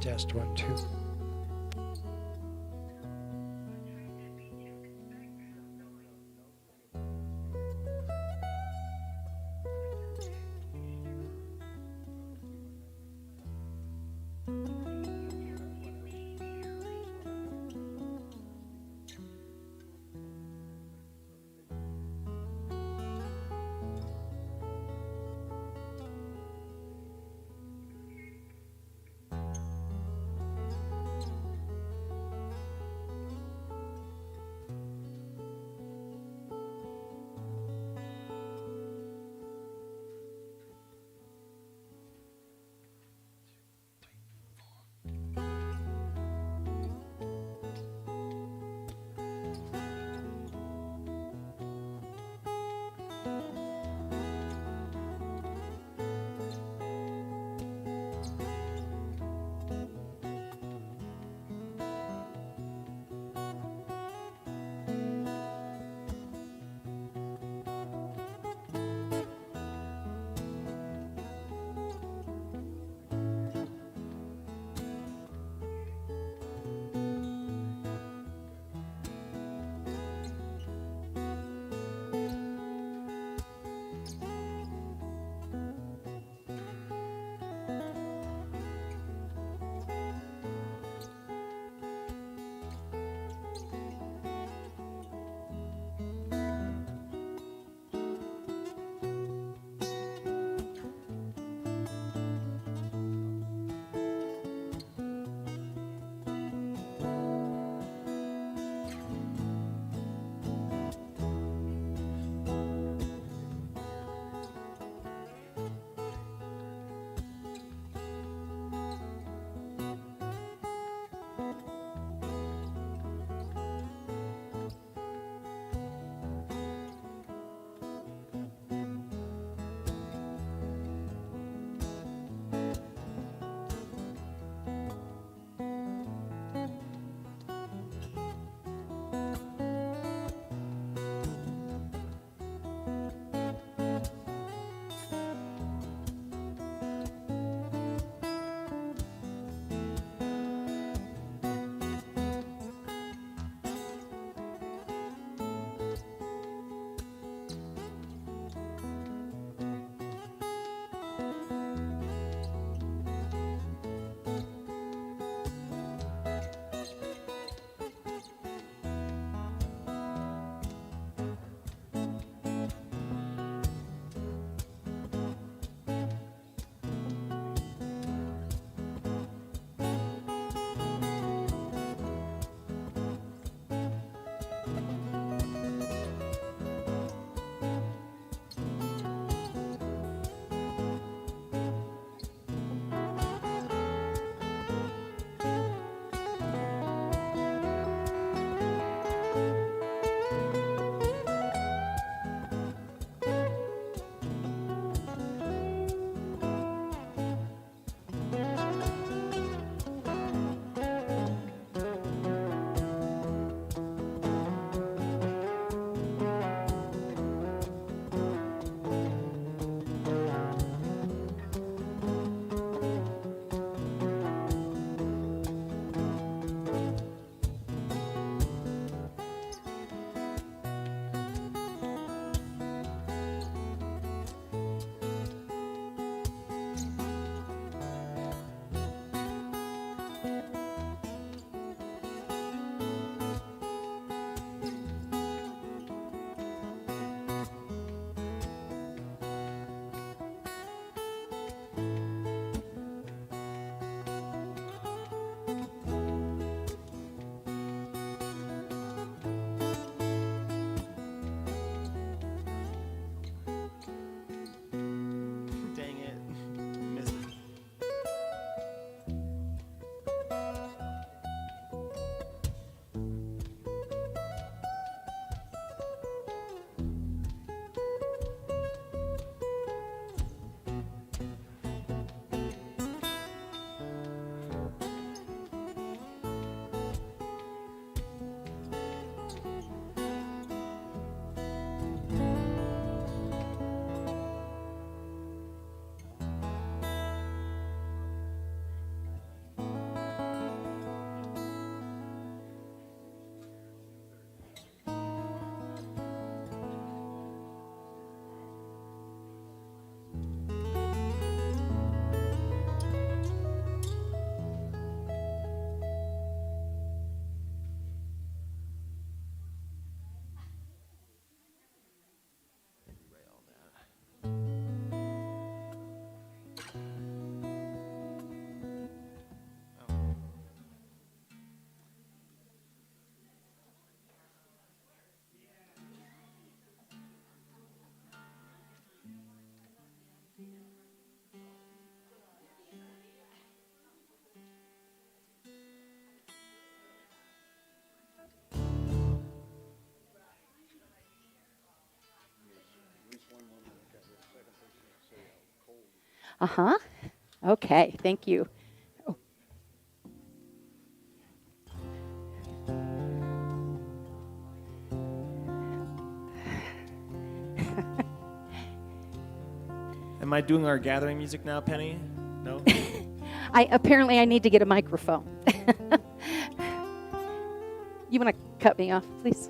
Test 1, 2. Uh-huh. Okay, thank you. Oh. Am I doing our gathering music now, Penny? No? Apparently I need to get a microphone. You want to cut me off, please?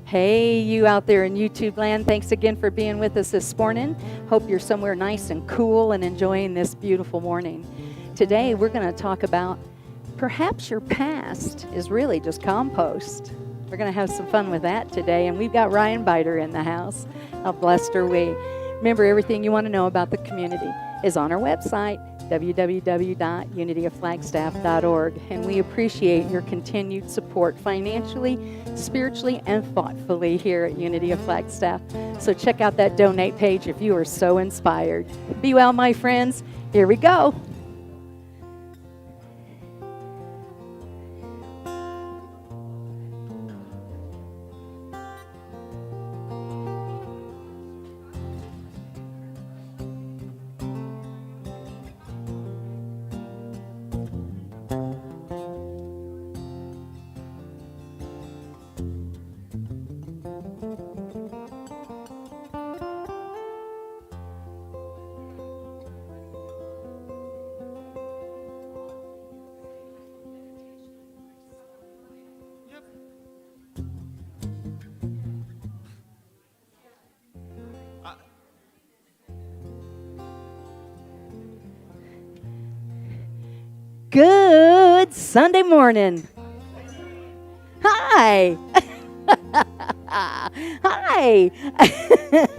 Hey, you out there in YouTube land, thanks again for being with us this morning. Hope you're somewhere nice and cool and enjoying this beautiful morning. Today, we're going to talk about perhaps your past is really just compost. We're going to have some fun with that today, and we've got Ryan Biter in the house. How blessed are we? Remember, everything you want to know about the community is on our website, www.unityofflagstaff.org, and we appreciate your continued support financially, spiritually, and thoughtfully here at Unity of Flagstaff. So check out that donate page if you are so inspired. Be well, my friends. Here we go. Good Sunday morning. Hi. Hi.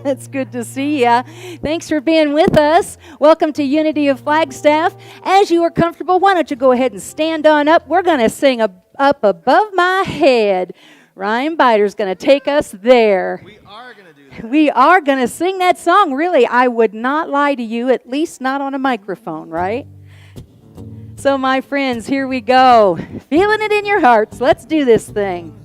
It's good to see you. Thanks for being with us. Welcome to Unity of Flagstaff. As you are comfortable, why don't you go ahead and stand on up. We're going to sing Up Above My Head. Ryan Biter's going to take us there. We are going to do that. We are going to sing that song. Really, I would not lie to you, at least not on a microphone, right? So, my friends, here we go. Feeling it in your hearts. Let's do this thing.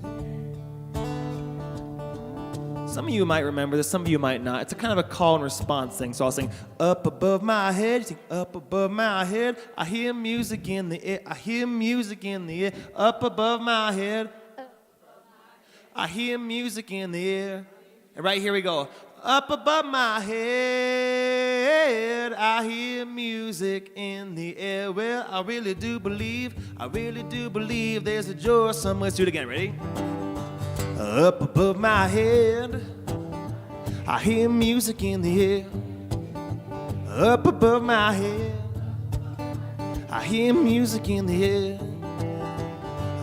Some of you might remember this, some of you might not. It's a kind of a call and response thing. So I'll sing, up above my head, you sing, up above my head. I hear music in the air, I hear music in the air. Up above my head, I hear music in the air. And right here we go. Up above my head, I hear music in the air. Well, I really do believe there's a joy somewhere. Let's do it again, ready? Up above my head, I hear music in the air. Up above my head, I hear music in the air.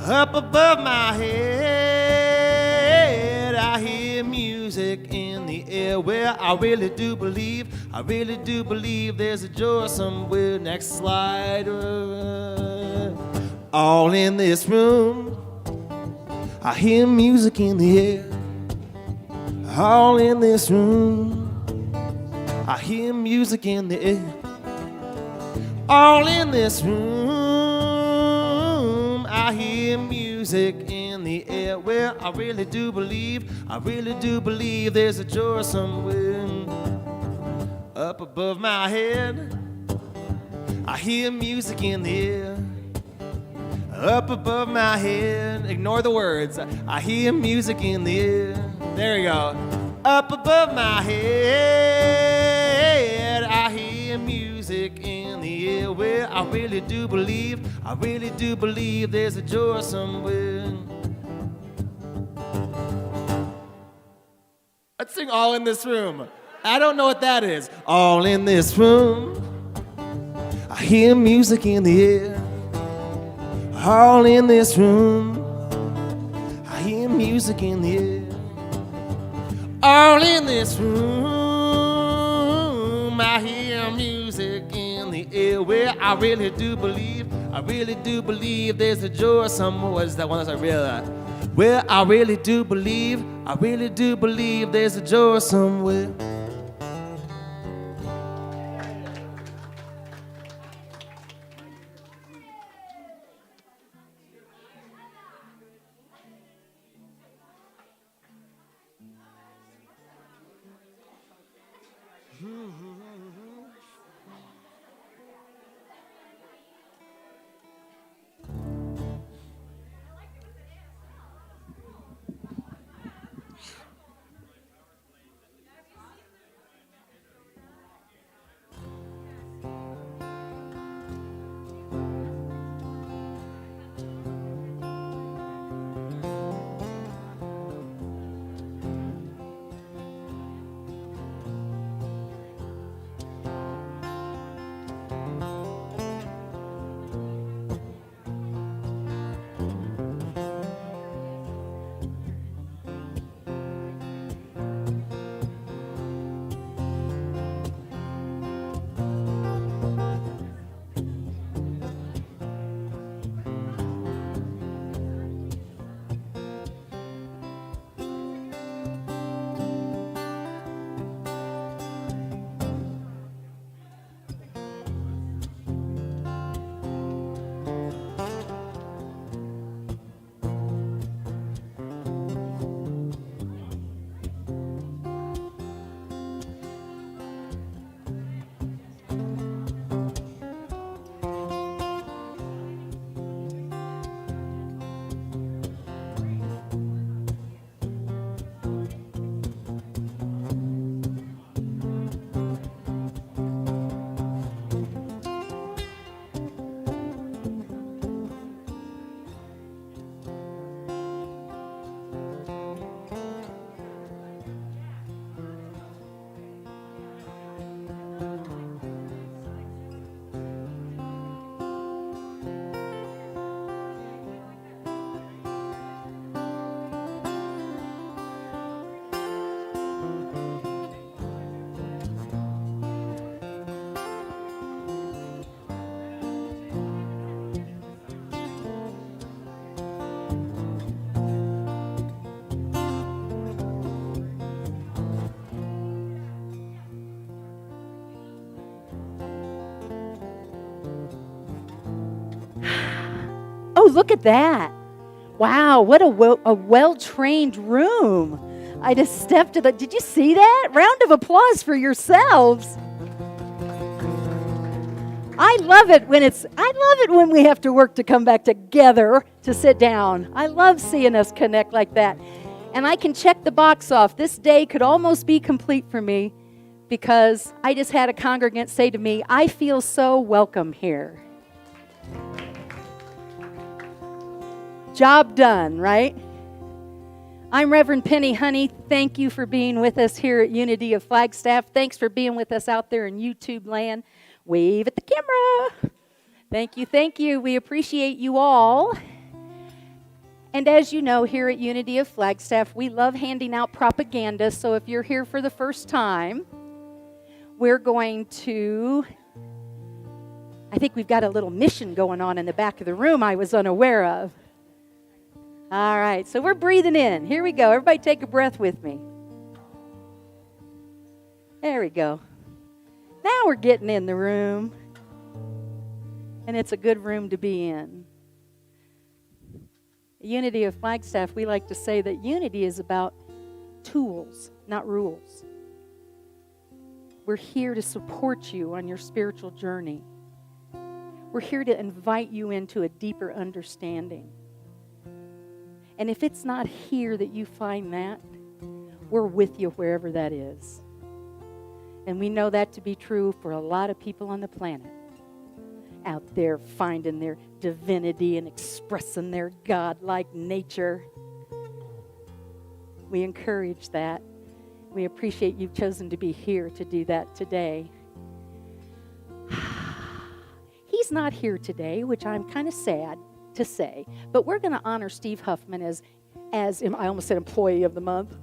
Up above my head, I hear music in the air. Well, I really do believe there's a joy somewhere. Next slide. All in this room, I hear music in the air. All in this room, I hear music in the air. All in this room, I hear music in the air. Well, I really do believe there's a joy somewhere. Up above my head, I hear music in the air. Up above my head, ignore the words, I hear music in the air. There you go. Up above my head, I hear music in the air. Well, I really do believe there's a joy somewhere. Let's sing All in This Room. I don't know what that is. All in this room, I hear music in the air. All in this room, I hear music in the air. All in this room, I hear music in the air. Well, I really do believe there's a joy somewhere. What is that one that I realized? Well, I really do believe there's a joy somewhere. Oh, look at that. Wow, what a well-trained room. I just stepped to the, did you see that? Round of applause for yourselves. I love it when we have to work to come back together to sit down. I love seeing us connect like that. And I can check the box off. This day could almost be complete for me because I just had a congregant say to me, I feel so welcome here. Job done, right? I'm Rev Penni Honey. Thank you for being with us here at Unity of Flagstaff. Thanks for being with us out there in YouTube land. Wave at the camera. Thank you, thank you. We appreciate you all. And as you know, here at Unity of Flagstaff, we love handing out propaganda. So if you're here for the first time, we're going to, I think we've got a little mission going on in the back of the room I was unaware of. All right, so we're breathing in. Here we go. Everybody take a breath with me. There we go. Now we're getting in the room. And it's a good room to be in. Unity of Flagstaff, we like to say that unity is about tools, not rules. We're here to support you on your spiritual journey. We're here to invite you into a deeper understanding. And if it's not here that you find that, we're with you wherever that is. And we know that to be true for a lot of people on the planet. Out there finding their divinity and expressing their God-like nature. We encourage that. We appreciate you've chosen to be here to do that today. He's not here today, which I'm kind of sad to say, but we're going to honor Steve Huffman as I almost said employee of the month,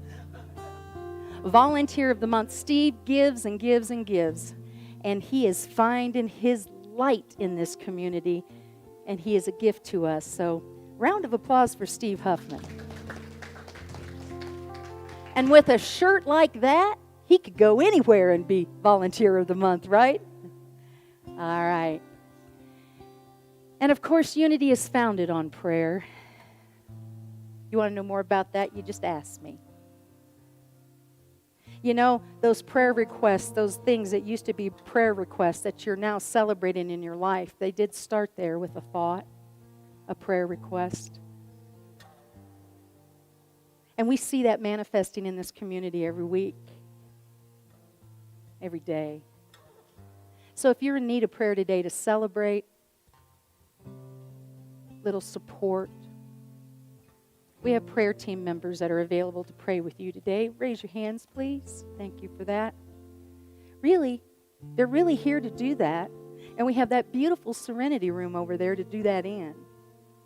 volunteer of the month. Steve gives and gives and gives, and he is finding his light in this community, and he is a gift to us. So, round of applause for Steve Huffman. And with a shirt like that, he could go anywhere and be volunteer of the month, right? All right. And of course, unity is founded on prayer. You want to know more about that? You just ask me. You know, those prayer requests, those things that used to be prayer requests that you're now celebrating in your life, they did start there with a thought, a prayer request. And we see that manifesting in this community every week, every day. So if you're in need of prayer today to celebrate, little support. We have prayer team members that are available to pray with you today. Raise your hands, please. Thank you for that. Really, they're really here to do that. And we have that beautiful serenity room over there to do that in.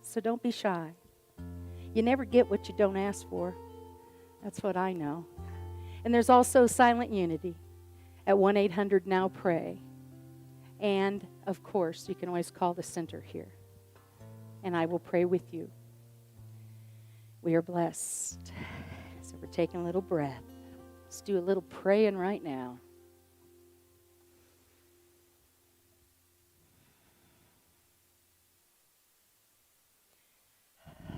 So don't be shy. You never get what you don't ask for. That's what I know. And there's also Silent Unity at 1-800-NOW-PRAY. And, of course, you can always call the center here. And I will pray with you. We are blessed. So we're taking a little breath. Let's do a little praying right now.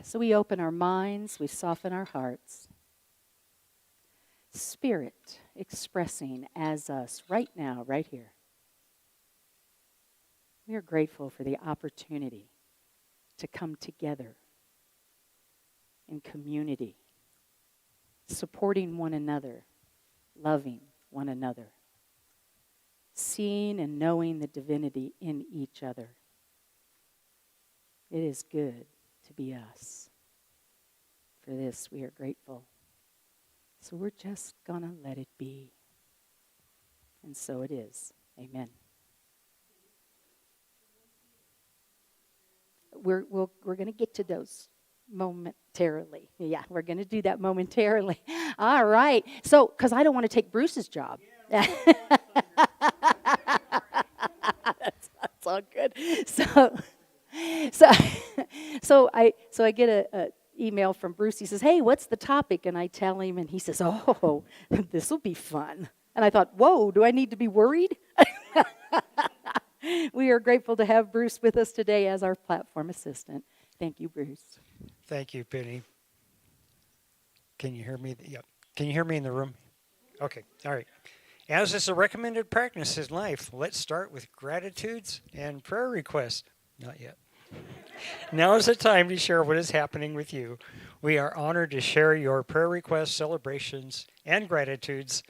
So we open our minds, we soften our hearts. Spirit expressing as us right now, right here. We are grateful for the opportunity to come together in community, supporting one another, loving one another, seeing and knowing the divinity in each other. It is good to be us. For this, we are grateful. So we're just going to let it be. And so it is. Amen. We're going to get to those momentarily. Yeah, we're going to do that momentarily. All right. So, because I don't want to take Bruce's job. That's all good. So I get a email from Bruce. He says, "Hey, what's the topic?" And I tell him, and he says, "Oh, this will be fun." And I thought, "Whoa, do I need to be worried?" We are grateful to have Bruce with us today as our platform assistant. Thank you, Bruce. Thank you, Penny. Can you hear me? Yep. Can you hear me in the room? Okay, all right. As is a recommended practice in life, let's start with gratitudes and prayer requests. Not yet. Now is the time to share what is happening with you. We are honored to share your prayer requests, celebrations, and gratitudes.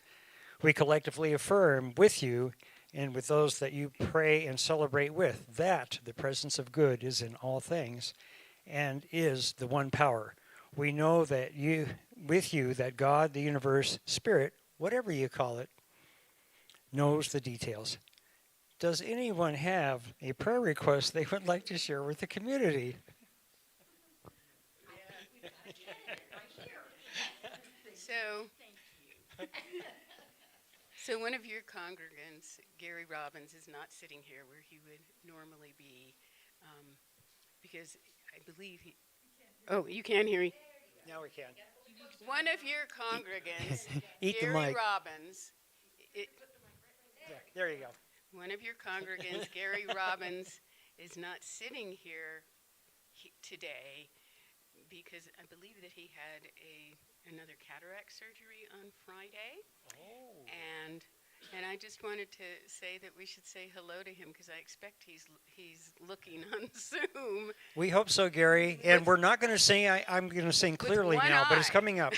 We collectively affirm with you and with those that you pray and celebrate with that the presence of good is in all things and is the one power. We know that with you that God, the universe, spirit, whatever you call it, knows the details. Does anyone have a prayer request they would like to share with the community? So one of your congregants, Gary Robbins, is not sitting here where he would normally be, because I believe he. Oh, you can hear me. Now we can. One of your congregants, Eat the Gary mic. Robbins. There you go. One of your congregants, Gary Robbins, is not sitting here today because I believe that he had another cataract surgery on Friday. Oh. And I just wanted to say that we should say hello to him because I expect he's looking on Zoom. We hope so, Gary. And we're not going to sing. I'm going to sing clearly one now, but it's eye. coming up.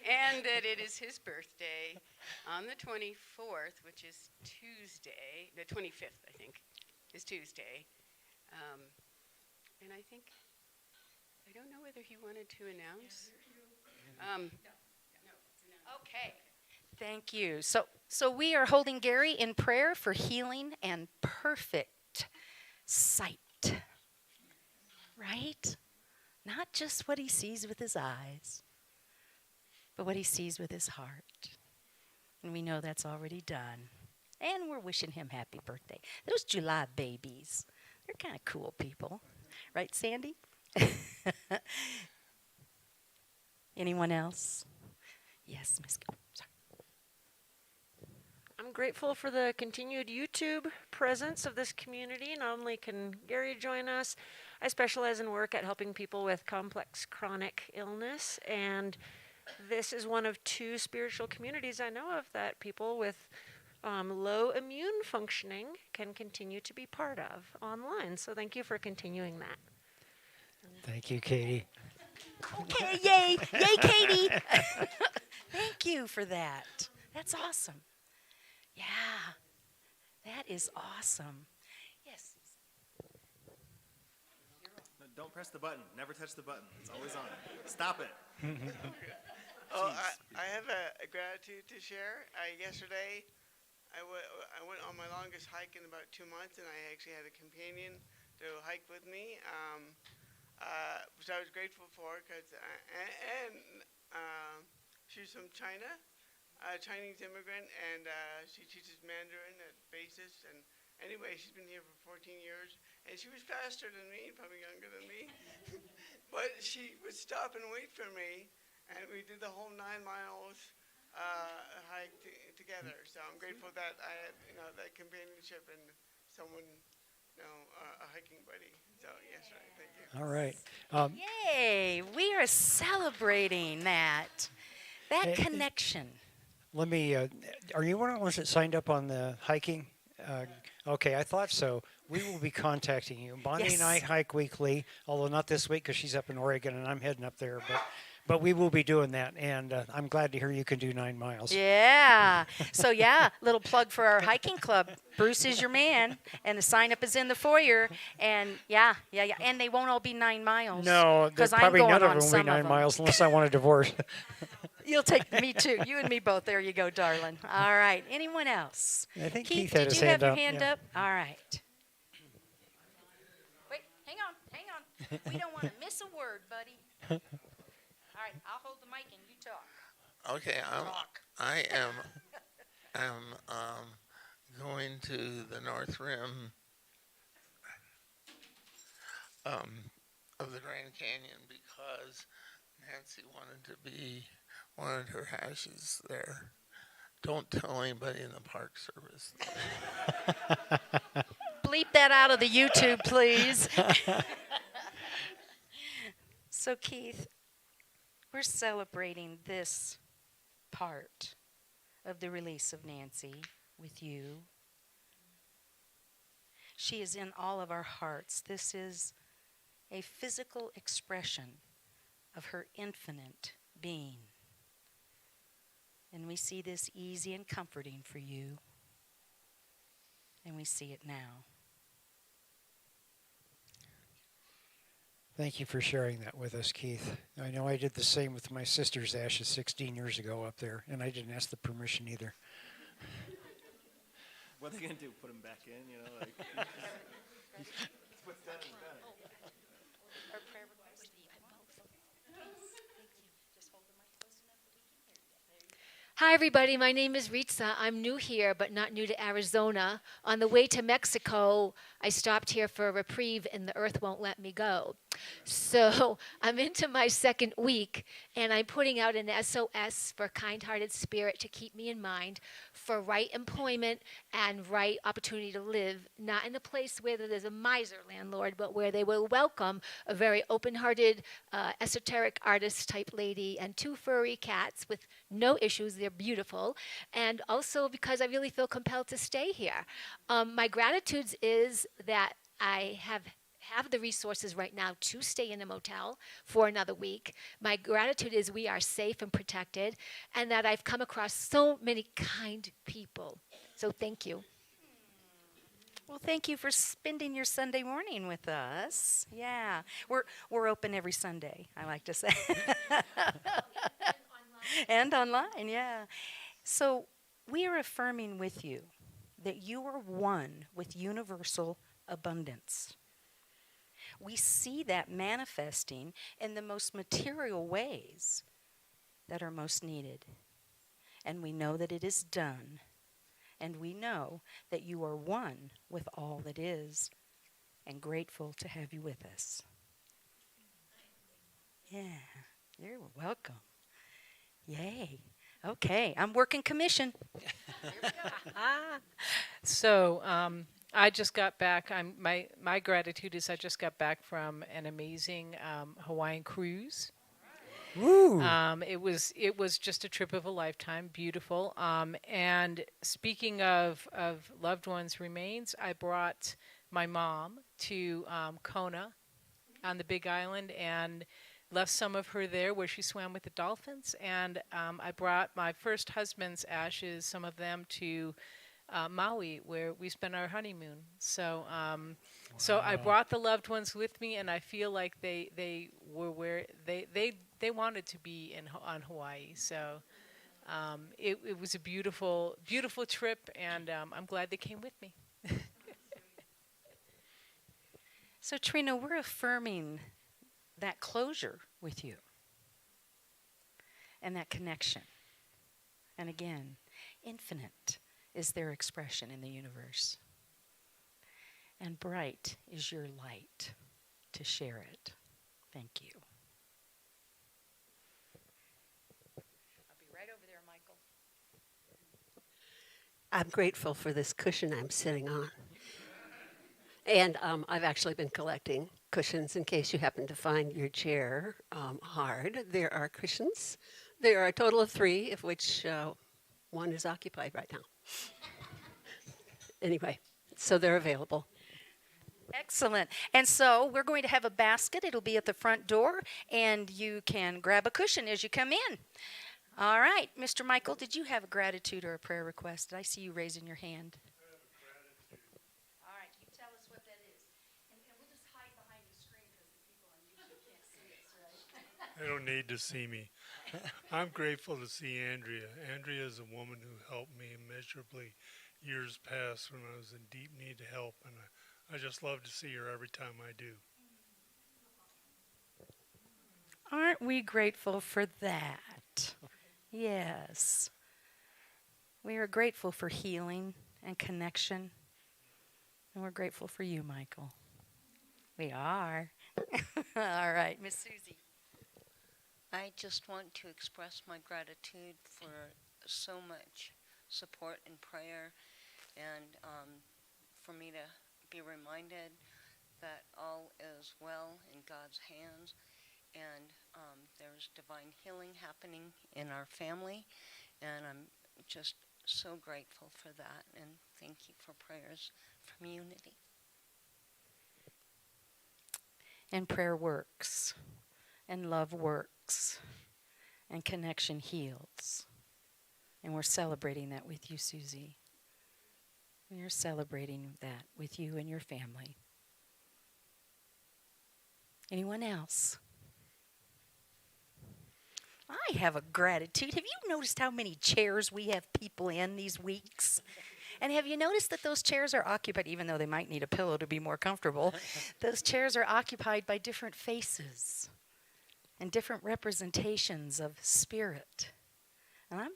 And that it is his birthday on the 24th, which is Tuesday. The 25th, I think, is Tuesday. And I don't know whether he wanted to announce. Okay. Thank you. So we are holding Gary in prayer for healing and perfect sight. Right? Not just what he sees with his eyes, but what he sees with his heart. And we know that's already done. And we're wishing him happy birthday. Those July babies, they're kind of cool people. Right, Sandy? Anyone else? Yes, Miss. Oh, sorry. I'm grateful for the continued YouTube presence of this community. Not only can Gary join us, I specialize in work at helping people with complex chronic illness, and this is one of 2 spiritual communities I know of that people with low immune functioning can continue to be part of online. So thank you for continuing that. Thank you, Katie. Okay, yay, yay, Katie. Thank you for that. That's awesome. Yeah, that is awesome. Yes. No, don't press the button. Never touch the button. It's always on. Stop it. I have a gratitude to share. Yesterday, I went on my longest hike in about 2 months, and I actually had a companion to hike with me, which I was grateful for. She's from China, Chinese immigrant, and she teaches Mandarin at basis. And anyway, she's been here for 14 years, and she was faster than me, probably younger than me. But she would stop and wait for me, and we did the whole 9 miles hike together. So I'm grateful that I had, that companionship and someone, a hiking buddy. So yes, right. Thank you. All right. Yay, we are celebrating that connection. Let me, are you one of the ones that signed up on the hiking? Okay, I thought so. We will be contacting you. Bonnie and I hike weekly, although not this week because she's up in Oregon and I'm heading up there. But we will be doing that, and I'm glad to hear you can do 9 miles. Yeah. So, little plug for our hiking club. Bruce is your man, and the sign-up is in the foyer. And, yeah. And they won't all be 9 miles. No, because probably I'm going none of on them will some be 9 of them. miles unless I want a divorce. You'll take me, too. You and me both. There you go, darling. All right. Anyone else? I think Keith had did his you have hand your up, hand yeah. up? All right. Wait, hang on. We don't want to miss a word, buddy. All right, I'll hold the mic and you talk. Okay, I am going to the North Rim of the Grand Canyon because Nancy wanted her ashes there. Don't tell anybody in the Park Service. Bleep that out of the YouTube, please. So, Keith, We're celebrating this part of the release of Nancy with you. She is in all of our hearts. This is a physical expression of her infinite being. And we see this easy and comforting for you. And we see it now. Thank you for sharing that with us, Keith. I know I did the same with my sister's ashes 16 years ago up there, and I didn't ask the permission either. What are they gonna do? Put them back in? You know, like what's done is done. Our prayer request. Just hold the mic close enough that we can hear you. There you go. Hi, everybody. My name is Ritza. I'm new here, but not new to Arizona. On the way to Mexico, I stopped here for a reprieve, and the earth won't let me go. So I'm into my second week, and I'm putting out an SOS for kind-hearted spirit to keep me in mind for right employment and right opportunity to live, not in a place where there's a miser landlord, but where they will welcome a very open-hearted, esoteric artist-type lady and 2 furry cats with no issues. They're beautiful. And also because I really feel compelled to stay here. My gratitudes is that I have the resources right now to stay in a motel for another week. My gratitude is we are safe and protected, and that I've come across so many kind people. So thank you. Well, thank you for spending your Sunday morning with us. Yeah, we're open every Sunday, I like to say. And online, yeah. So we are affirming with you that you are one with universal abundance. We see that manifesting in the most material ways that are most needed. And we know that it is done. And we know that you are one with all that is, and grateful to have you with us. Yeah, you're welcome. Yay. Okay, I'm working commission. So I just got back. My gratitude is I just got back from an amazing Hawaiian cruise. Woo! It was just a trip of a lifetime, beautiful. And speaking of loved ones' remains, I brought my mom to Kona on the Big Island and left some of her there where she swam with the dolphins. And I brought my first husband's ashes, some of them, to Maui, where we spent our honeymoon. So so I brought the loved ones with me, and I feel like they were where they wanted to be on Hawaii. So it was a beautiful trip, and I'm glad they came with me. So Trina, we're affirming that closure with you and that connection. And again, infinite is their expression in the universe. And bright is your light to share it. Thank you. I'll be right over there, Michael. I'm grateful for this cushion I'm sitting on. And I've actually been collecting cushions in case you happen to find your chair hard. There are cushions. There are a total of 3, of which one is occupied right now. Anyway, so they're available. Excellent. And so we're going to have a basket. It'll be at the front door, and you can grab a cushion as you come in. All right. Mr. Michael, did you have a gratitude or a prayer request? Did I see you raising your hand? All right. You tell us what that is. And we'll just hide behind the screen because the people on YouTube can't see us, right? They don't need to see me. I'm grateful to see Andrea. Andrea is a woman who helped me immeasurably years past when I was in deep need of help, and I just love to see her every time I do. Aren't we grateful for that? Yes. We are grateful for healing and connection. And we're grateful for you, Michael. We are. All right, Miss Susie. I just want to express my gratitude for so much support and prayer, and for me to be reminded that all is well in God's hands, and there's divine healing happening in our family, and I'm just so grateful for that, and thank you for prayers from Unity. And prayer works, and love works, and connection heals. And we're celebrating that with you, Susie. We're celebrating that with you and your family. Anyone else? I have a gratitude. Have you noticed how many chairs we have people in these weeks? And have you noticed that those chairs are occupied, even though they might need a pillow to be more comfortable, those chairs are occupied by different faces and different representations of spirit. And I'm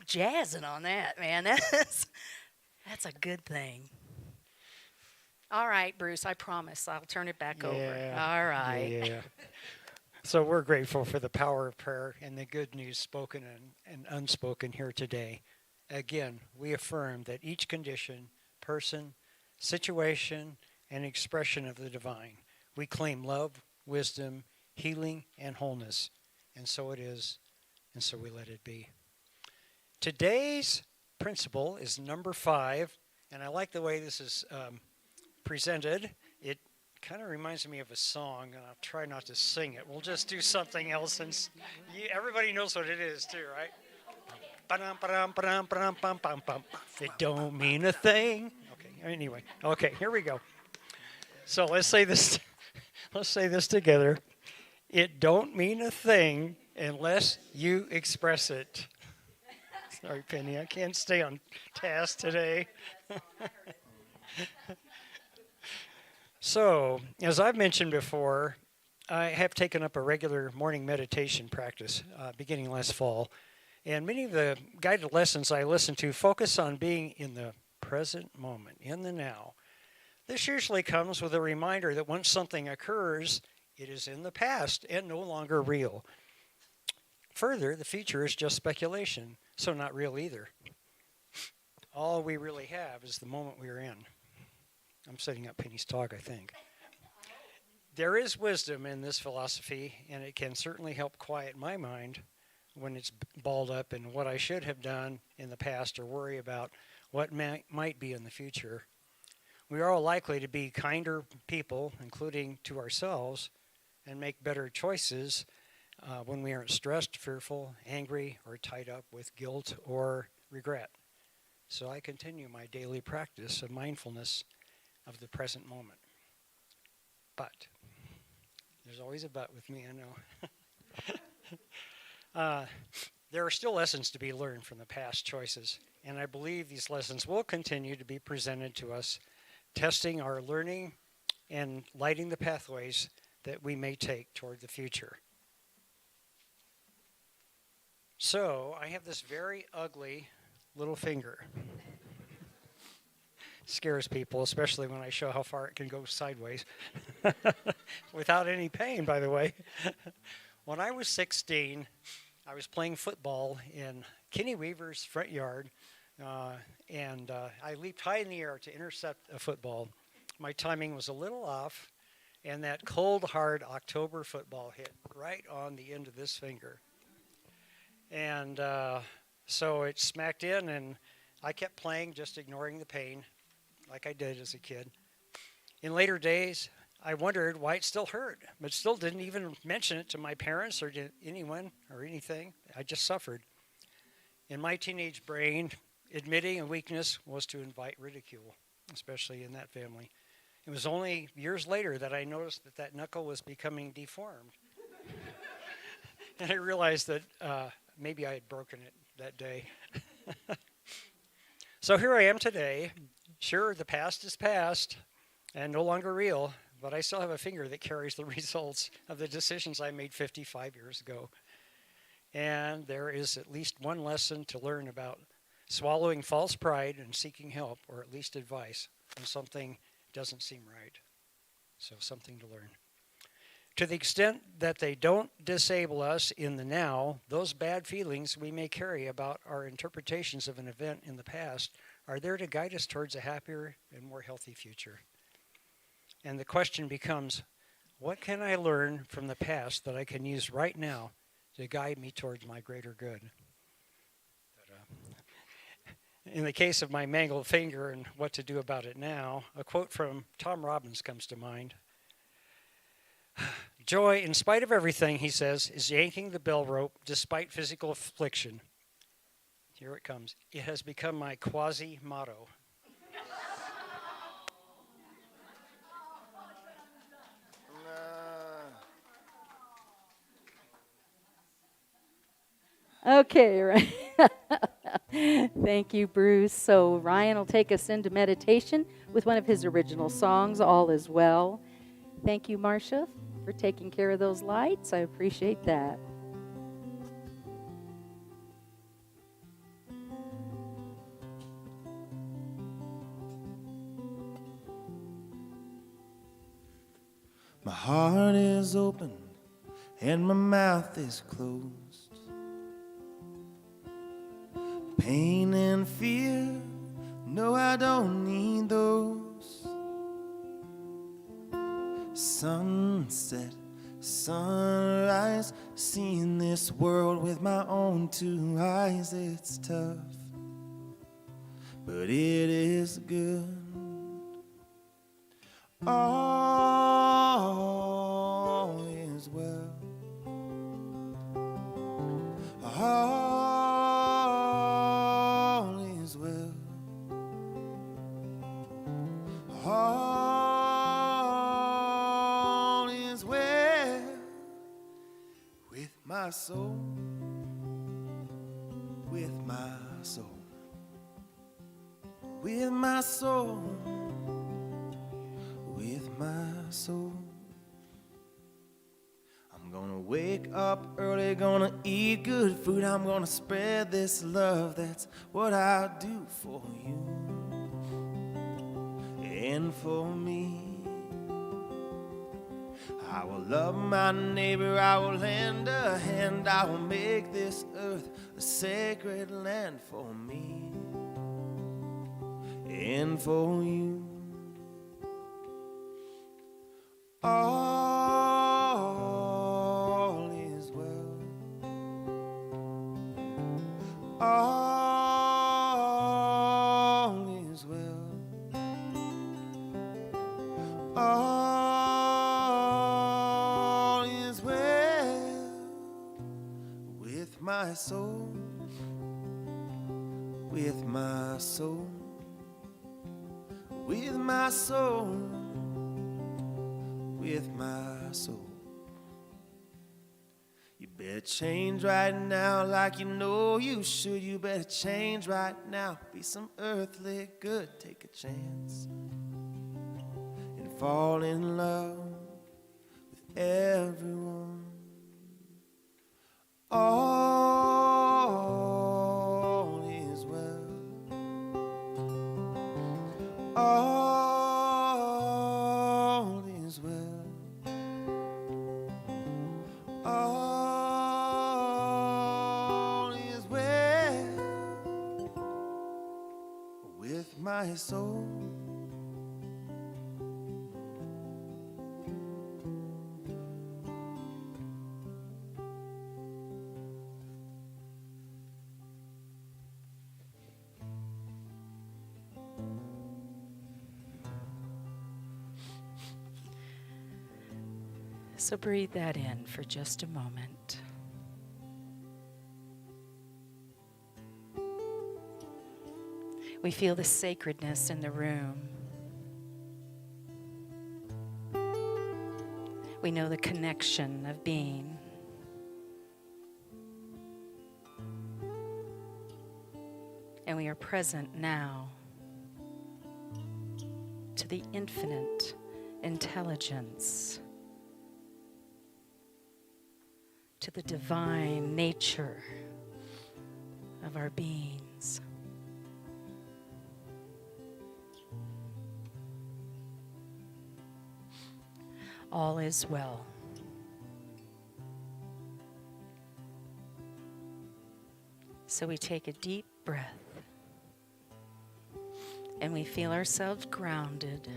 jazzing on that, man. That's a good thing. All right, Bruce, I promise I'll turn it back over. All right. Yeah. So we're grateful for the power of prayer and the good news spoken and unspoken here today. Again, we affirm that each condition, person, situation, and expression of the divine, we claim love, wisdom, healing, and wholeness. And so it is, and so we let it be. Today's principle is number 5, and I like the way this is presented. It kind of reminds me of a song, and I'll try not to sing it. We'll just do something else, and everybody knows what it is too, right? It don't mean a thing. Okay, anyway. Okay, here we go. So let's say this together. It don't mean a thing unless you express it. Sorry, Penny, I can't stay on task today. So, as I've mentioned before, I have taken up a regular morning meditation practice beginning last fall. And many of the guided lessons I listen to focus on being in the present moment, in the now. This usually comes with a reminder that once something occurs, it is in the past and no longer real. Further, the future is just speculation, so not real either. All we really have is the moment we are in. I'm setting up Penny's talk, I think. There is wisdom in this philosophy, and it can certainly help quiet my mind when it's balled up in what I should have done in the past or worry about what might be in the future. We are all likely to be kinder people, including to ourselves, and make better choices when we aren't stressed, fearful, angry, or tied up with guilt or regret. So I continue my daily practice of mindfulness of the present moment. But, there's always a but with me, I know. There are still lessons to be learned from the past choices, and I believe these lessons will continue to be presented to us, testing our learning and lighting the pathways that we may take toward the future. So, I have this very ugly little finger. Scares people, especially when I show how far it can go sideways. Without any pain, by the way. When I was 16, I was playing football in Kenny Weaver's front yard, and I leaped high in the air to intercept a football. My timing was a little off, and that cold, hard October football hit right on the end of this finger. And so it smacked in, and I kept playing, just ignoring the pain, like I did as a kid. In later days, I wondered why it still hurt, but still didn't even mention it to my parents or to anyone or anything. I just suffered. In my teenage brain, admitting a weakness was to invite ridicule, especially in that family. It was only years later that I noticed that knuckle was becoming deformed. And I realized that maybe I had broken it that day. So here I am today. Sure, the past is past and no longer real, but I still have a finger that carries the results of the decisions I made 55 years ago. And there is at least one lesson to learn about swallowing false pride and seeking help, or at least advice, when something doesn't seem right. So something to learn. To the extent that they don't disable us in the now, those bad feelings we may carry about our interpretations of an event in the past are there to guide us towards a happier and more healthy future. And the question becomes, What can I learn from the past that I can use right now to guide me towards my greater good? In the case of my mangled finger and what to do about it now, a quote from Tom Robbins comes to mind. Joy, in spite of everything, he says, is yanking the bell rope despite physical affliction. Here it comes. It has become my quasi-motto. Okay, right. Thank you, Bruce. So Ryan will take us into meditation with one of his original songs, All Is Well. Thank you, Marcia, for taking care of those lights. I appreciate that. My heart is open and my mouth is closed. Pain and fear, no, I don't need those. Sunset, sunrise, seeing this world with my own two eyes, it's tough, but it is good. All is well. All is well. All is well with my soul, with my soul, with my soul, with my soul. I'm gonna wake up early, gonna eat good food. I'm gonna spread this love, that's what I do for you and for me. I will love my neighbor, I will lend a hand, I will make this earth a sacred land for me and for you. All is well. All is well. All is well with my soul, with my soul, with my soul, with my soul. You better change right now like you know you should. You better change right now. Be some earthly good. Take a chance and fall in love with everyone. All is well. All is well. All is well with my soul. So breathe that in for just a moment. We feel the sacredness in the room. We know the connection of being. And we are present now to the infinite intelligence, to the divine nature of our beings. All is well. So we take a deep breath and we feel ourselves grounded.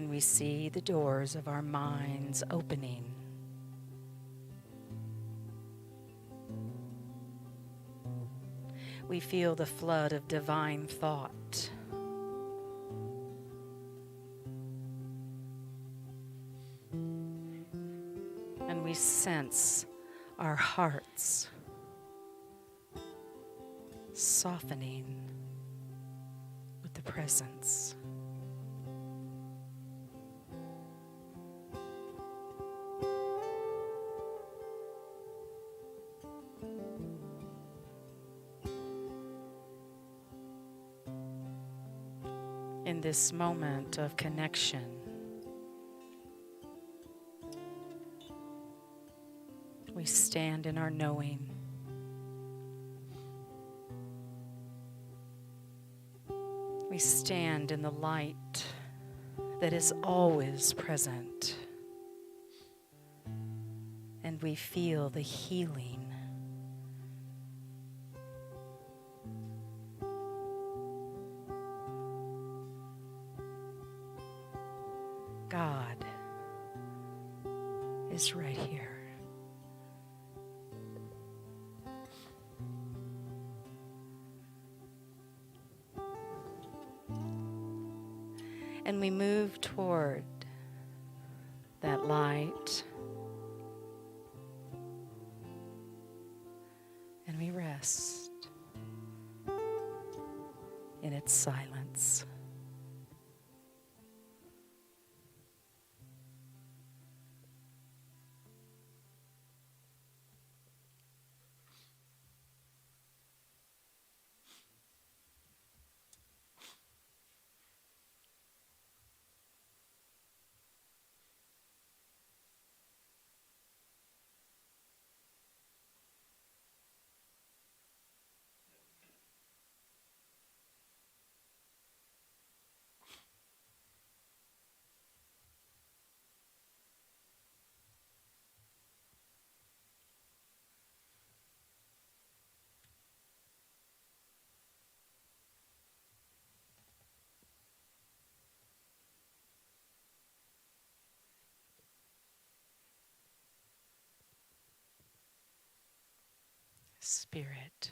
and we see the doors of our minds opening. We feel the flood of divine thought. And we sense our hearts softening with the presence. In this moment of connection, we stand in our knowing. We stand in the light that is always present, and we feel the healing. God is right here. And we move toward that light, and we rest in its silence. Spirit,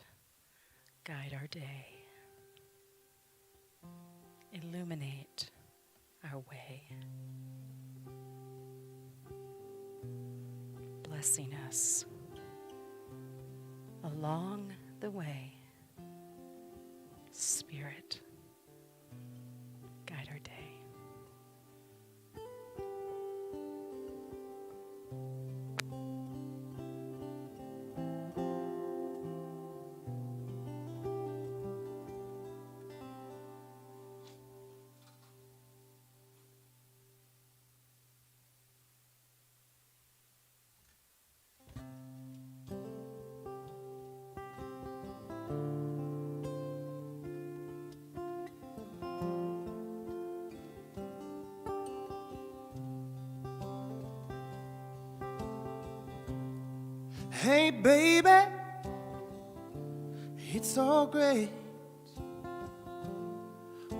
guide our day. Illuminate our way. Blessing us along the way. Spirit, guide our day. Hey baby, it's all great.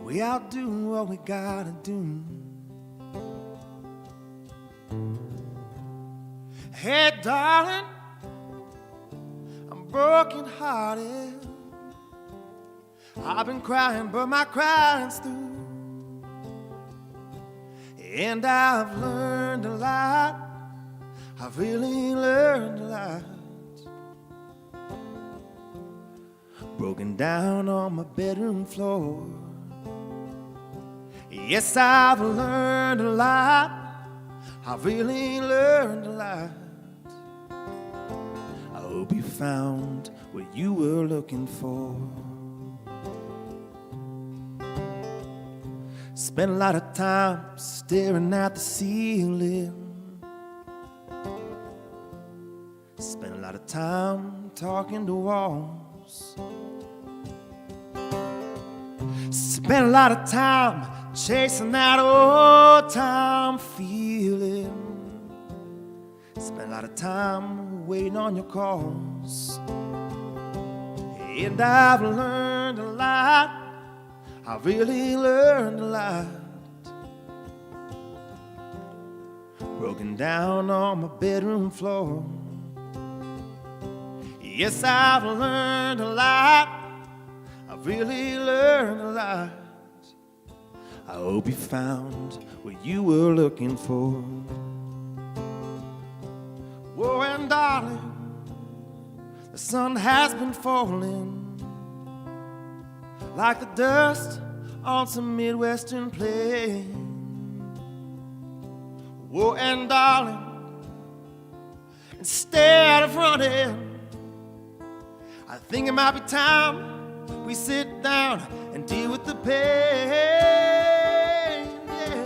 We outdo what we gotta do. Hey darling, I'm broken hearted. I've been crying, but my crying's through. And I've learned a lot. I've really learned a lot. Broken down on my bedroom floor. Yes, I've learned a lot. I've really learned a lot. I hope you found what you were looking for. Spent a lot of time staring at the ceiling. Spent a lot of time talking to walls. Spent a lot of time chasing that old time feeling. Spent a lot of time waiting on your calls. And I've learned a lot. I've really learned a lot. broken down on my bedroom floor. Yes, I've learned a lot. I've really learned a lot. I hope you found what you were looking for. Oh, and darling, the sun has been falling like the dust on some Midwestern plain. Oh, and darling, instead of running, I think it might be time we sit down and deal with the pain. Yeah.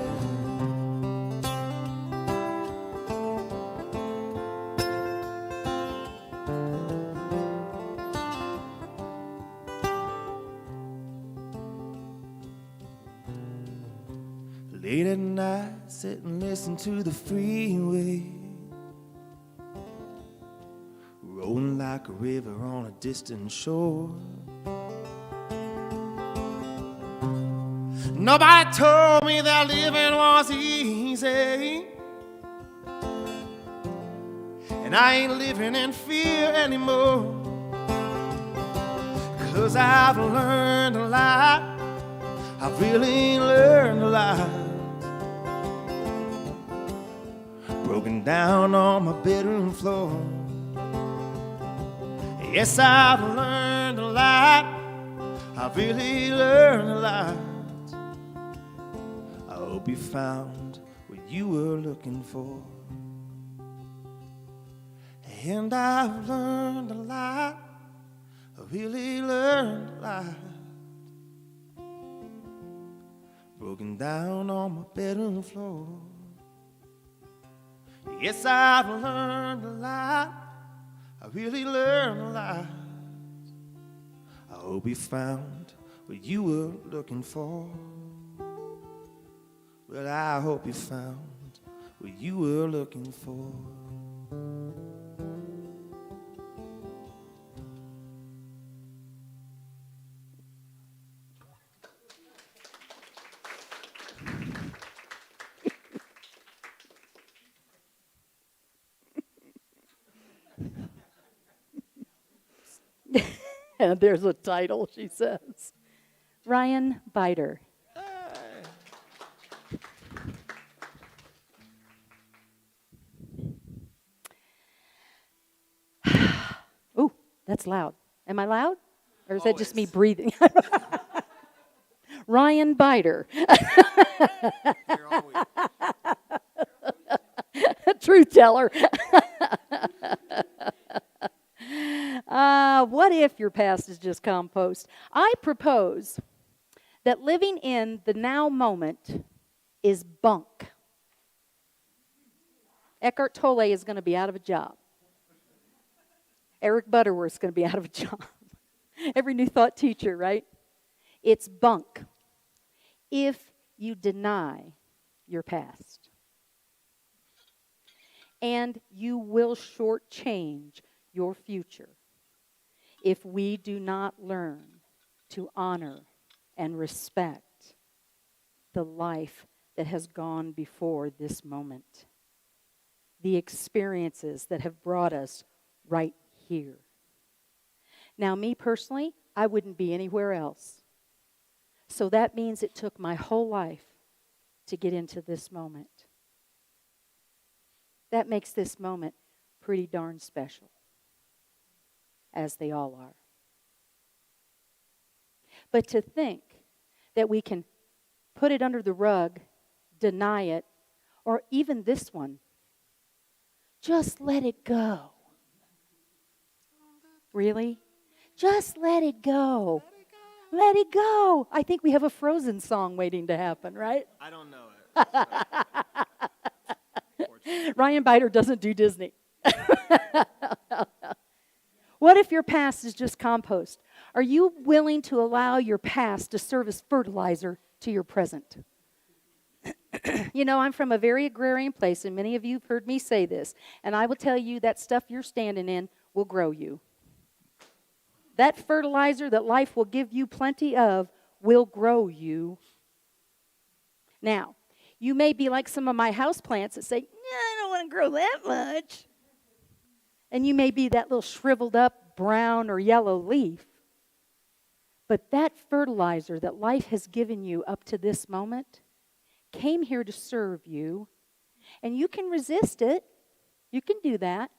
Late at night, sit and listen to the freeway, rolling like a river on a distant shore. Nobody told me that living was easy, and I ain't living in fear anymore. 'Cause I've learned a lot. I've really learned a lot. Broken down on my bedroom floor. Yes, I've learned a lot. I've really learned a lot. I hope you found what you were looking for. And I've learned a lot. I really learned a lot. Broken down on my bedroom floor. Yes, I've learned a lot. I really learned a lot. I hope you found what you were looking for. Well, I hope you found what you were looking for. And there's a title, she says. Ryan Biter. Ooh, that's loud. Am I loud? Or is that just me breathing? Ryan Biter. Truth teller. What if your past is just compost? I propose that living in the now moment is bunk. Eckhart Tolle is going to be out of a job. Eric Butterworth's going to be out of a job. Every New Thought teacher, right? It's bunk if you deny your past. And you will shortchange your future if we do not learn to honor and respect the life that has gone before this moment, the experiences that have brought us right here. Now, me personally, I wouldn't be anywhere else. So that means it took my whole life to get into this moment. That makes this moment pretty darn special, as they all are. But to think that we can put it under the rug, deny it, or even this one, just let it go. Really? Just let it go. Let it go. I think we have a Frozen song waiting to happen, right? I don't know it. Ryan Biter doesn't do Disney. What if your past is just compost? Are you willing to allow your past to serve as fertilizer to your present? You know, I'm from a very agrarian place, and many of you have heard me say this, and I will tell you that stuff you're standing in will grow you. That fertilizer that life will give you plenty of will grow you. Now, You may be like some of my houseplants that say, I don't want to grow that much. And you may be that little shriveled up brown or yellow leaf. But that fertilizer that life has given you up to this moment came here to serve you. And you can resist it. You can do that.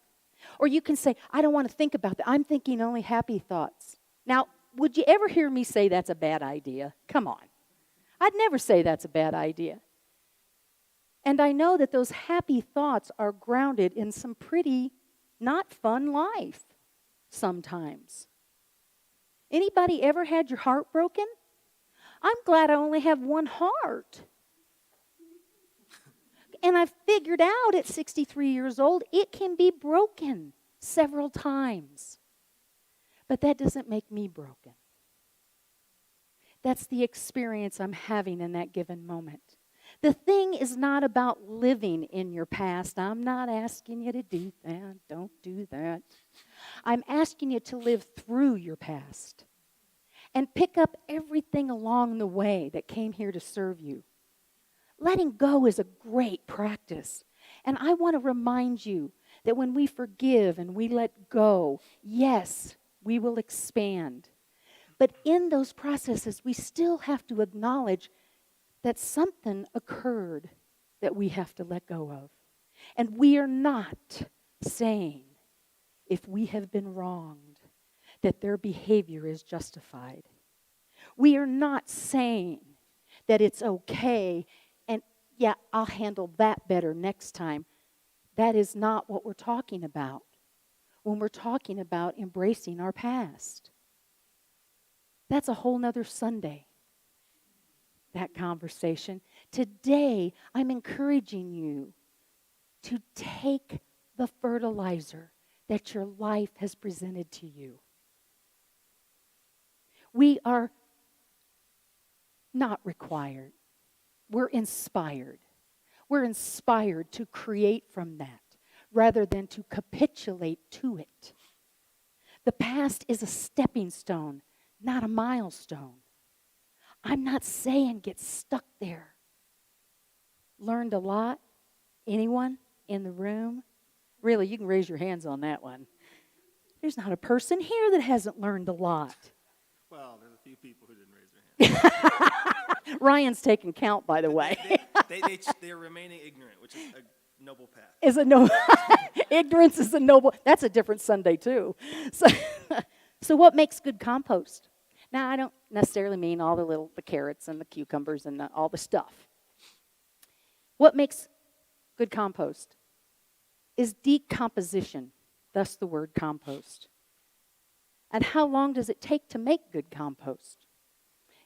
Or you can say, I don't want to think about that. I'm thinking only happy thoughts. Now, would you ever hear me say that's a bad idea? Come on. I'd never say that's a bad idea. And I know that those happy thoughts are grounded in some pretty not fun life sometimes. Anybody ever had your heart broken? I'm glad I only have one heart. And I've figured out at 63 years old, it can be broken several times. But that doesn't make me broken. That's the experience I'm having in that given moment. The thing is not about living in your past. I'm not asking you to do that. Don't do that. I'm asking you to live through your past and pick up everything along the way that came here to serve you. Letting go is a great practice. And I want to remind you that when we forgive and we let go, yes, we will expand. But in those processes, we still have to acknowledge that something occurred that we have to let go of. And we are not saying, if we have been wronged, that their behavior is justified. We are not saying that it's okay and, yeah, I'll handle that better next time. That is not what we're talking about when we're talking about embracing our past. That's a whole nother Sunday, that conversation. Today, I'm encouraging you to take the fertilizer that your life has presented to you. We are not required. We're inspired. We're inspired to create from that rather than to capitulate to it. The past is a stepping stone, not a milestone. I'm not saying get stuck there. Learned a lot? Anyone in the room? Really, you can raise your hands on that one. There's not a person here that hasn't learned a lot. Well, there's a few people who didn't raise their hands. Ryan's taking count, by the way. They're remaining ignorant, which is a noble path. Is a noble ignorance is a noble. That's a different Sunday too. So what makes good compost? Now, I don't necessarily mean all the carrots and the cucumbers and all the stuff. What makes good compost is decomposition, thus the word compost. And how long does it take to make good compost?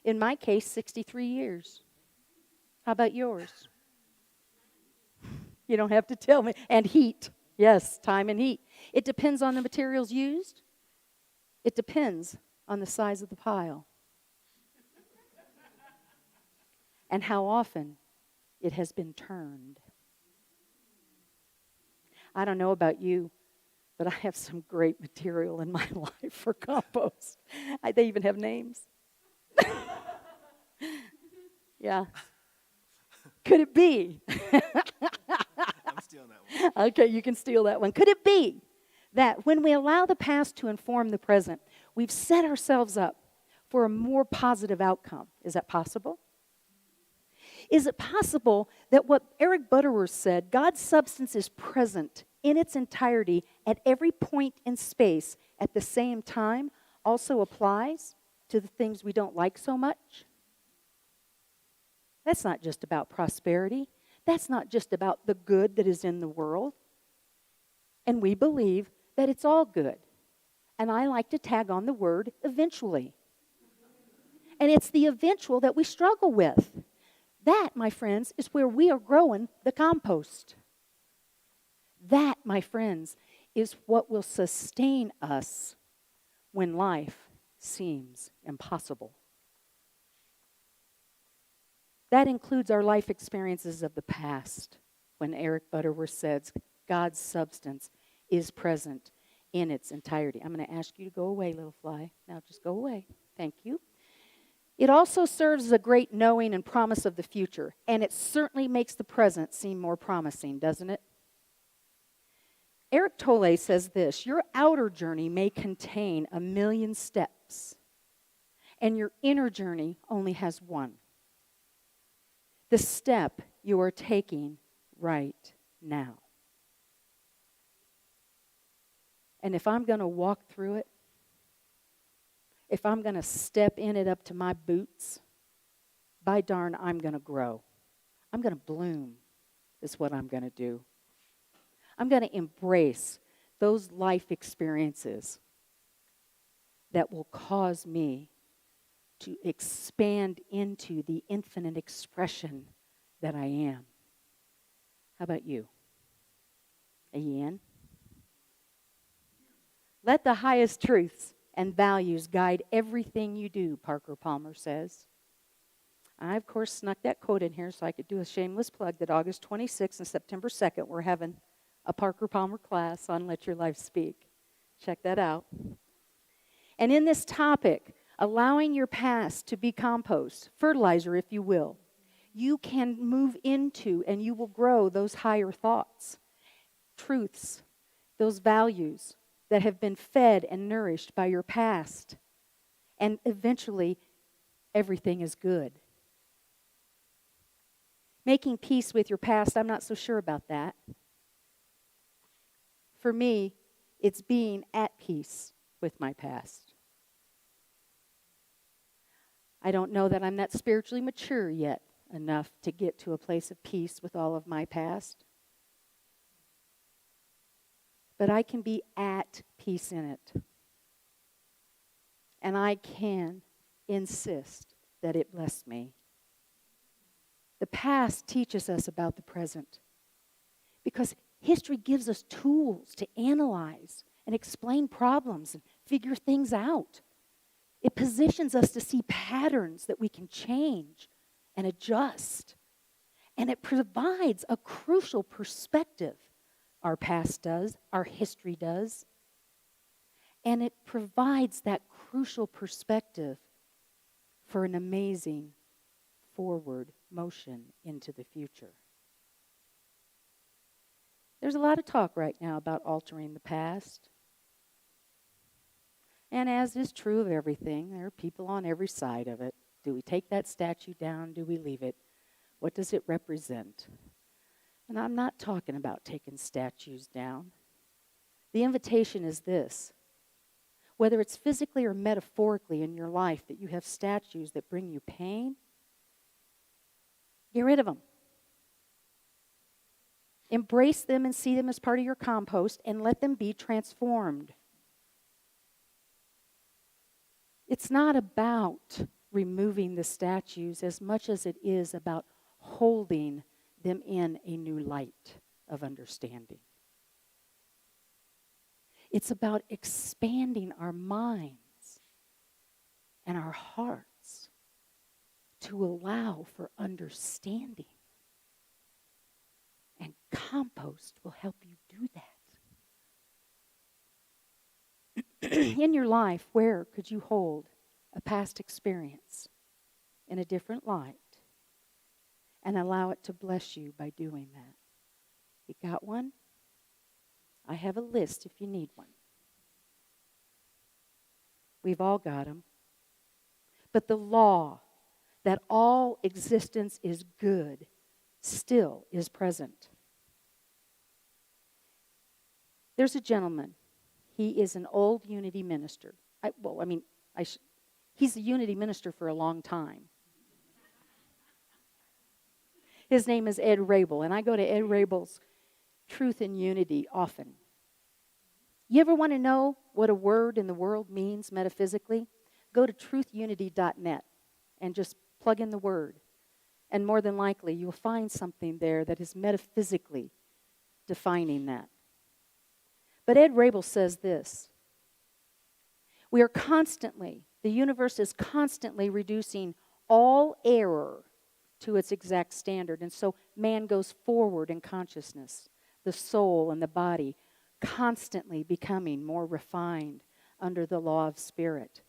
In my case, 63 years. How about yours? You don't have to tell me. And heat. Yes, time and heat. It depends on the materials used. It depends on the size of the pile. And how often it has been turned. I don't know about you, but I have some great material in my life for compost. They even have names. Yeah. Could it be? I'm stealing that one. Okay, you can steal that one. Could it be that when we allow the past to inform the present, we've set ourselves up for a more positive outcome? Is that possible? Is it possible that what Eric Butterworth said, God's substance is present in its entirety at every point in space at the same time, also applies to the things we don't like so much? That's not just about prosperity. That's not just about the good that is in the world. And we believe that it's all good. And I like to tag on the word eventually. And it's the eventual that we struggle with. That, my friends, is where we are growing the compost. That, my friends, is what will sustain us when life seems impossible. That includes our life experiences of the past, when Eric Butterworth says God's substance is present in its entirety. I'm going to ask you to go away, little fly. Now just go away. Thank you. It also serves as a great knowing and promise of the future, and it certainly makes the present seem more promising, doesn't it? Eric Tolle says this: your outer journey may contain 1,000,000 steps, and your inner journey only has one. The step you are taking right now. And if I'm going to walk through it, if I'm going to step in it up to my boots, by darn, I'm going to grow. I'm going to bloom, is what I'm going to do. I'm going to embrace those life experiences that will cause me to expand into the infinite expression that I am. How about you? Are you in? Let the highest truths and values guide everything you do, Parker Palmer says. I, of course, snuck that quote in here so I could do a shameless plug that August 26th and September 2nd, we're having a Parker Palmer class on Let Your Life Speak. Check that out. And in this topic, allowing your past to be compost, fertilizer, if you will, you can move into and you will grow those higher thoughts, truths, those values that have been fed and nourished by your past. And eventually, everything is good. Making peace with your past, I'm not so sure about that. For me, it's being at peace with my past. I don't know that I'm that spiritually mature yet enough to get to a place of peace with all of my past. But I can be at peace in it. And I can insist that it bless me. The past teaches us about the present because history gives us tools to analyze and explain problems and figure things out. It positions us to see patterns that we can change and adjust. And it provides a crucial perspective. Our past does, our history does. And it provides that crucial perspective for an amazing forward motion into the future. There's a lot of talk right now about altering the past. And as is true of everything, there are people on every side of it. Do we take that statue down? Do we leave it? What does it represent? And I'm not talking about taking statues down. The invitation is this: whether it's physically or metaphorically in your life that you have statues that bring you pain, get rid of them. Embrace them and see them as part of your compost and let them be transformed. It's not about removing the statues as much as it is about holding them in a new light of understanding. It's about expanding our minds and our hearts to allow for understanding. And compost will help you do that. In your life, where could you hold a past experience in a different light and allow it to bless you by doing that? You got one? I have a list if you need one. We've all got them. But the law that all existence is good still is present. There's a gentleman. He is an old Unity minister. He's a Unity minister for a long time. His name is Ed Rabel, and I go to Ed Rabel's Truth and Unity often. You ever want to know what a word in the world means metaphysically? Go to truthunity.net and just plug in the word. And more than likely, you'll find something there that is metaphysically defining that. But Ed Rabel says this: the universe is constantly reducing all error to its exact standard. And so man goes forward in consciousness, the soul and the body constantly becoming more refined under the law of spirit.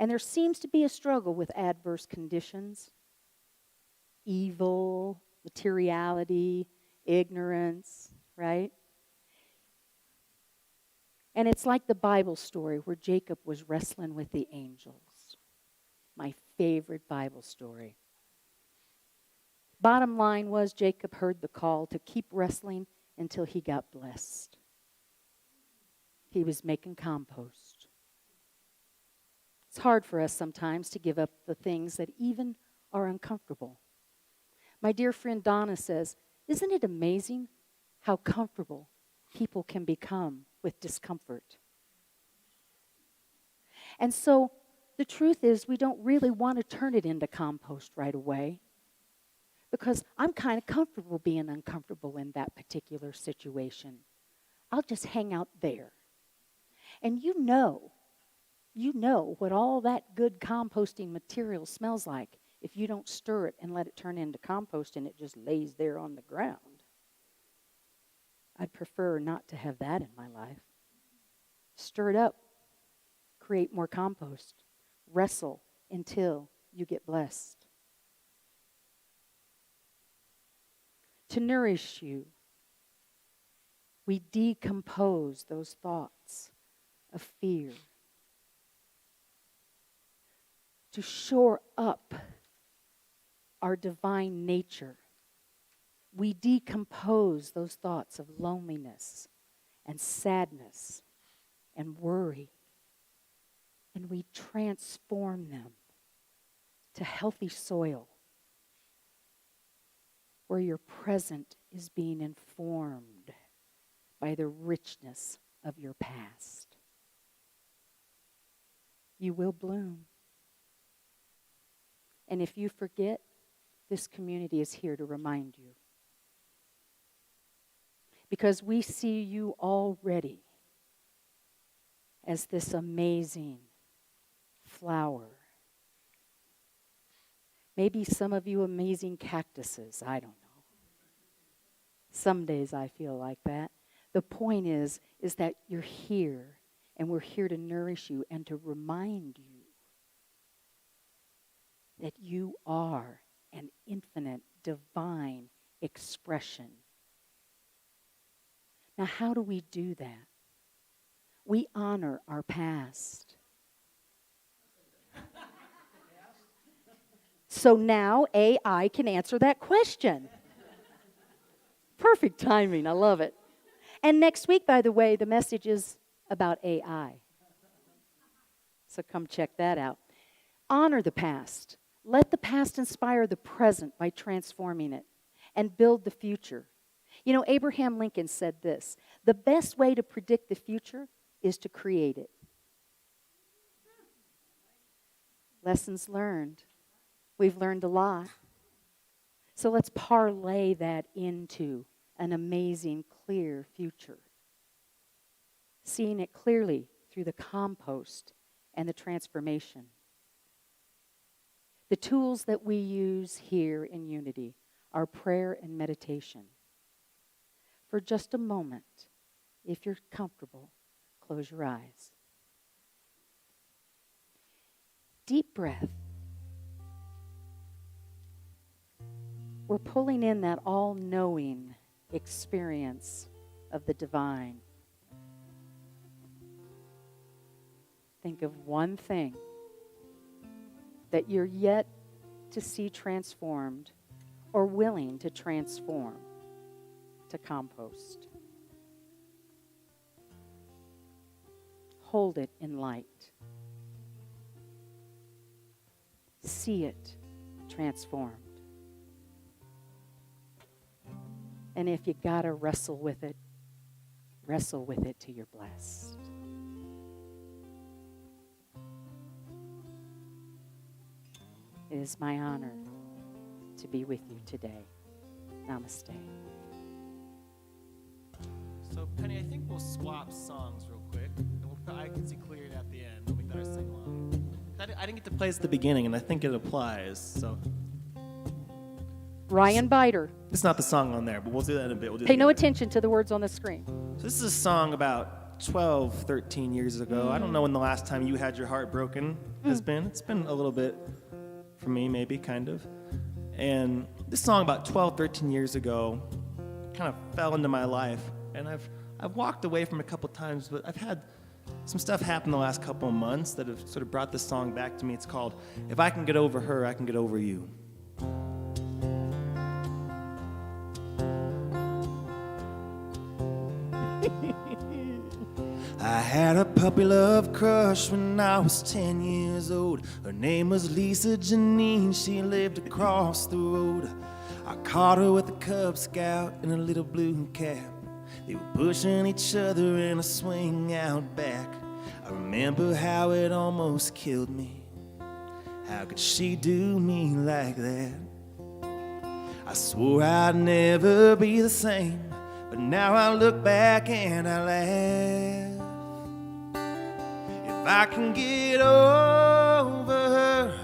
And there seems to be a struggle with adverse conditions, evil, materiality, ignorance, right? And it's like the Bible story where Jacob was wrestling with the angels. My favorite Bible story. Bottom line was Jacob heard the call to keep wrestling until he got blessed. He was making compost. It's hard for us sometimes to give up the things that even are uncomfortable. My dear friend Donna says, isn't it amazing how comfortable people can become with discomfort? And so the truth is we don't really want to turn it into compost right away because I'm kind of comfortable being uncomfortable in that particular situation. I'll just hang out there. And you know what all that good composting material smells like if you don't stir it and let it turn into compost and it just lays there on the ground. I'd prefer not to have that in my life. Stir it up. Create more compost. Wrestle until you get blessed. To nourish you, we decompose those thoughts of fear. To shore up our divine nature, we decompose those thoughts of loneliness and sadness and worry, and we transform them to healthy soil where your present is being informed by the richness of your past. You will bloom. And if you forget, this community is here to remind you. Because we see you already as this amazing flower. Maybe some of you amazing cactuses, I don't know. Some days I feel like that. The point is that you're here, and we're here to nourish you and to remind you that you are an infinite, divine expression. Now, how do we do that? We honor our past. So now AI can answer that question. Perfect timing. I love it. And next week, by the way, the message is about AI. So come check that out. Honor the past. Let the past inspire the present by transforming it and build the future. You know, Abraham Lincoln said this: the best way to predict the future is to create it. Lessons learned. We've learned a lot. So let's parlay that into an amazing, clear future. Seeing it clearly through the compost and the transformation. The tools that we use here in Unity are prayer and meditation. For just a moment, if you're comfortable, close your eyes. Deep breath. We're pulling in that all-knowing experience of the divine. Think of one thing that you're yet to see transformed or willing to transform to compost. Hold it in light. See it transformed. And if you gotta wrestle with it till you're blessed. It is my honor to be with you today. Namaste. So, Penny, I think we'll swap songs real quick. And I can see cleared at the end. We'll make that our sing-along. I didn't get to play this at the beginning, and I think it applies. So, Ryan Biter. it's not the song on there, but we'll do that in a bit. Pay no attention to the words on the screen. So this is a song about 12, 13 years ago. I don't know when the last time you had your heart broken has been. It's been a little bit for me, maybe, kind of. And this song about 12, 13 years ago kind of fell into my life. And I've walked away from it a couple times, but I've had some stuff happen the last couple of months that have sort of brought this song back to me. It's called If I Can Get Over Her, I Can Get Over You. I had a puppy love crush when I was 10 years old. Her name was Lisa Janine, she lived across the road. I caught her with a Cub Scout in a little blue cap. They were pushing each other in a swing out back. I remember how it almost killed me. How could she do me like that? I swore I'd never be the same, but now I look back and I laugh. If I can get over her,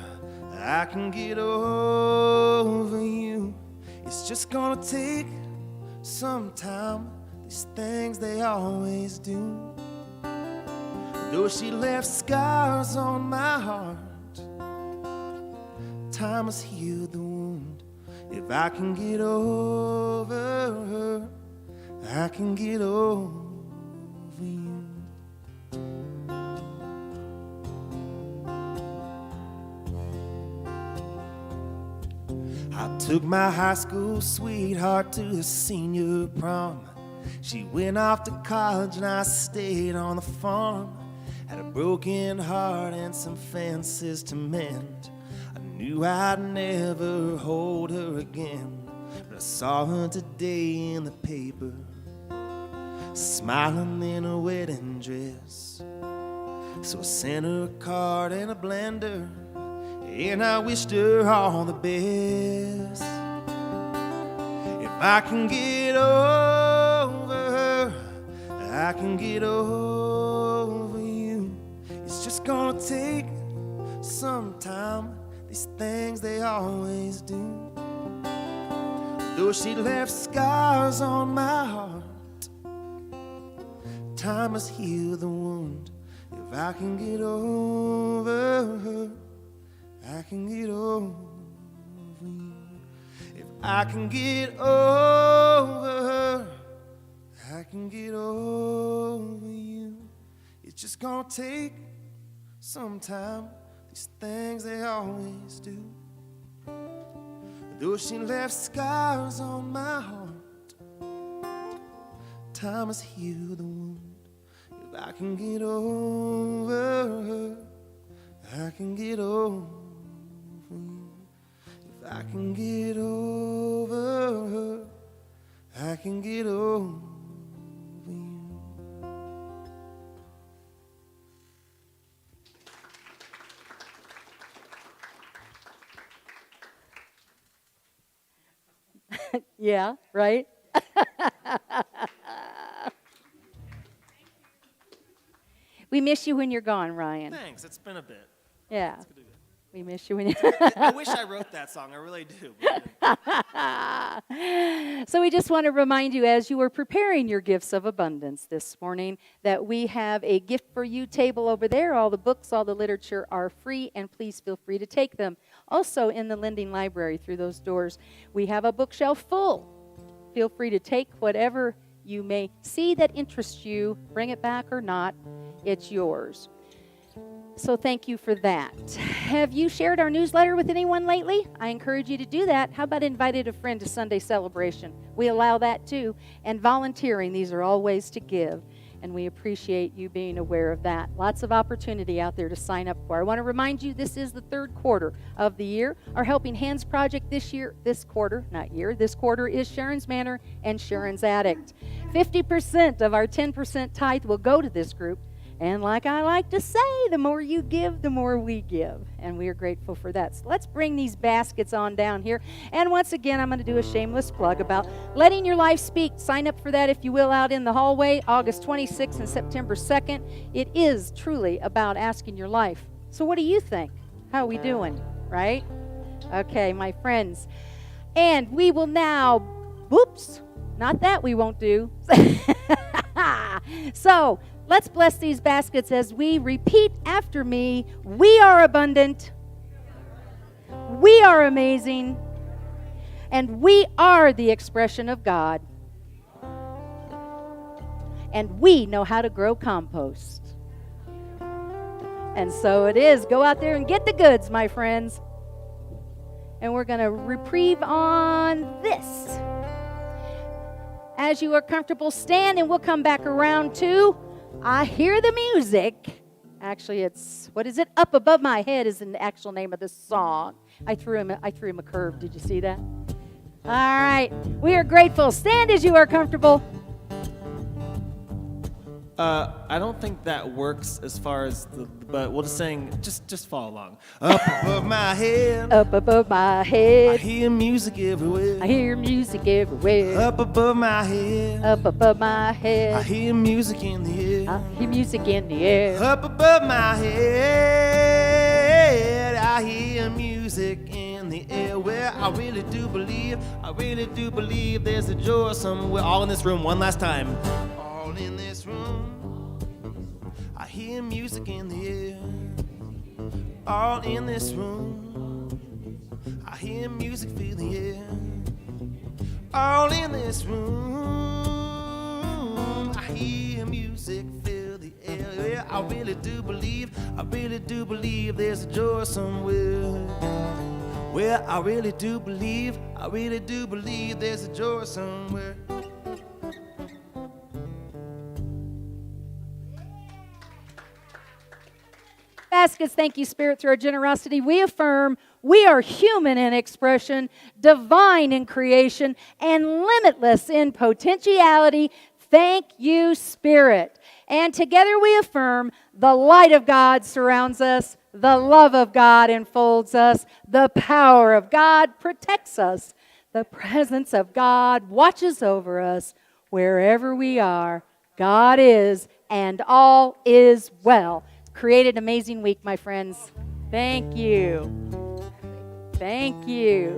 I can get over you. It's just gonna take some time. These things, they always do. Though she left scars on my heart, time has healed the wound. If I can get over her, I can get over you. I took my high school sweetheart to a senior prom. She went off to college and I stayed on the farm. Had a broken heart and some fences to mend. I knew I'd never hold her again, but I saw her today in the paper, smiling in a wedding dress. So I sent her a card and a blender, and I wished her all the best. If I can get over her, I can get over you. It's just gonna take some time. These things, they always do. Though she left scars on my heart, time has healed the wound. If I can get over her, I can get over you. If I can get over her, I can get over you. It's just gonna take some time. These things, they always do. Though she left scars on my heart, time has healed the wound. If I can get over her, I can get over you. If I can get over her, I can get over you. Yeah, right? We miss you when you're gone, Ryan. Thanks, it's been a bit. Yeah. It's good to be back. We miss you when you I wish I wrote that song, I really do. So we just want to remind you, as you are preparing your gifts of abundance this morning, that we have a gift for you table over there. All the books, all the literature are free, and please feel free to take them. Also in the lending library through those doors, we have a bookshelf full. Feel free to take whatever you may see that interests you, bring it back or not, it's yours. So thank you for that. Have you shared our newsletter with anyone lately? I encourage you to do that. How about invited a friend to Sunday celebration? We allow that too. And volunteering, these are all ways to give. And we appreciate you being aware of that. Lots of opportunity out there to sign up for. I want to remind you, this is the third quarter of the year. Our Helping Hands project this quarter is Sharon's Manor and Sharon's Addict. 50% of our 10% tithe will go to this group. And like I like to say, the more you give, the more we give. And we are grateful for that. So let's bring these baskets on down here. And once again, I'm going to do a shameless plug about letting your life speak. Sign up for that, if you will, out in the hallway, August 26th and September 2nd. It is truly about asking your life. So what do you think? How are we doing? Right? Okay, my friends. And we will now, whoops, not that we won't do. So, Let's bless these baskets as we repeat after me. We are abundant. We are amazing. And we are the expression of God. And we know how to grow compost. And so it is. Go out there and get the goods, my friends. And we're going to reprieve on this. As you are comfortable, stand, and we'll come back around to I Hear the Music. Actually, it's, what is it? Up Above My Head is the actual name of this song. I threw him a curve. Did you see that? All right. We are grateful. Stand as you are comfortable. I don't think that works as far as but we'll just sing, just follow along. Up above my head. Up above my head. I hear music everywhere. I hear music everywhere. Up above my head. Up above my head. I hear music in the air. I hear music in the air. Up above my head. I hear music in the air. Where I really do believe there's a joy somewhere. All in this room, one last time. All in this room. I hear music in the air. All in this room. I hear music, fill the air. All in this room. I hear music, fill the air. Yeah, I really do believe there's a joy somewhere. Well, I really do believe there's a joy somewhere. Baskets, thank you, Spirit, through our generosity. We affirm we are human in expression, divine in creation, and limitless in potentiality. Thank you, Spirit. And together we affirm the light of God surrounds us, the love of God enfolds us, the power of God protects us, the presence of God watches over us. Wherever we are, God is, and all is well. Create an amazing week, my friends. Thank you. Thank you.